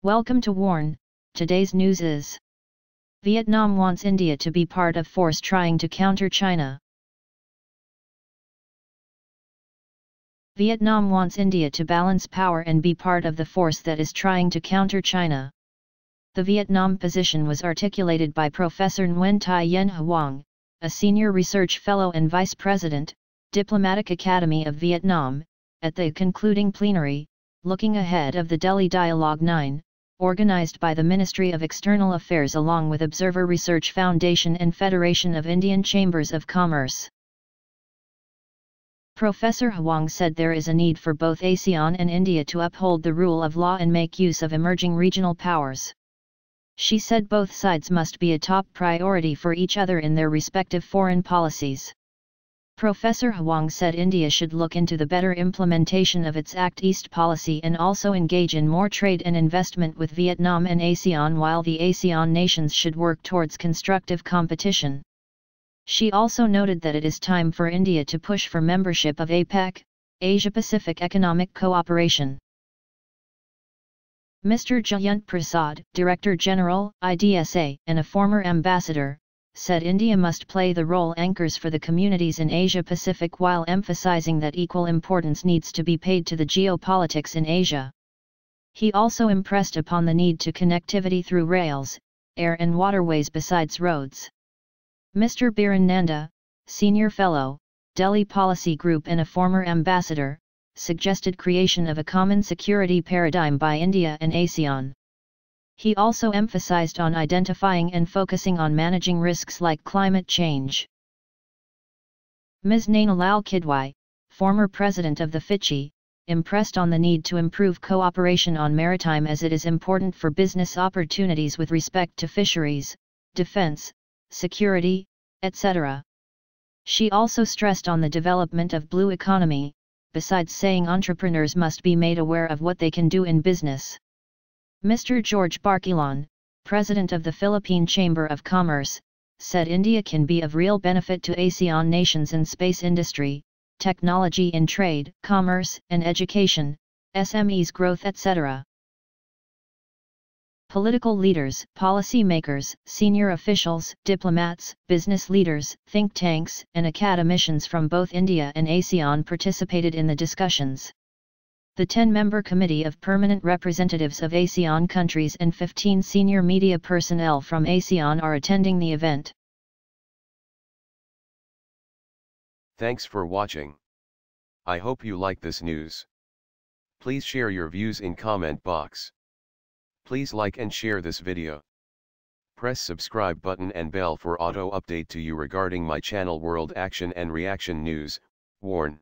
Welcome to Warn. Today's news is: Vietnam wants India to be part of force trying to counter China. Vietnam wants India to balance power and be part of the force that is trying to counter China. The Vietnam position was articulated by Professor Nguyen Huong, a senior research fellow and vice president, Diplomatic Academy of Vietnam, at the concluding plenary, looking ahead of the Delhi Dialogue 9, organized by the Ministry of External Affairs along with Observer Research Foundation and Federation of Indian Chambers of Commerce. Professor Huong said there is a need for both ASEAN and India to uphold the rule of law and make use of emerging regional powers. She said both sides must be a top priority for each other in their respective foreign policies. Professor Huong said India should look into the better implementation of its Act East policy and also engage in more trade and investment with Vietnam and ASEAN, while the ASEAN nations should work towards constructive competition. She also noted that it is time for India to push for membership of APEC, Asia-Pacific Economic Cooperation. Mr. Jayant Prasad, Director General, IDSA, and a former ambassador, said India must play the role anchors for the communities in Asia-Pacific while emphasizing that equal importance needs to be paid to the geopolitics in Asia. He also impressed upon the need to connectivity through rails, air and waterways besides roads. Mr. Biren Nanda, Senior Fellow, Delhi Policy Group and a former ambassador, suggested creation of a common security paradigm by India and ASEAN. He also emphasized on identifying and focusing on managing risks like climate change. Ms. Nainalal Kidwai, former president of the FICCI, impressed on the need to improve cooperation on maritime as it is important for business opportunities with respect to fisheries, defense, security, etc. She also stressed on the development of blue economy, besides saying entrepreneurs must be made aware of what they can do in business. Mr. George Barquilon, president of the Philippine Chamber of Commerce, said India can be of real benefit to ASEAN nations in space industry, technology in trade, commerce and education, SMEs growth, etc. Political leaders, policy makers, senior officials, diplomats, business leaders, think tanks, and academicians from both India and ASEAN participated in the discussions. The 10-member Committee of Permanent Representatives of ASEAN countries and 15 senior media personnel from ASEAN are attending the event. Thanks for watching. I hope you like this news. Please share your views in comment box. Please like and share this video. Press subscribe button and bell for auto update to you regarding my channel World Action and Reaction News, Warn.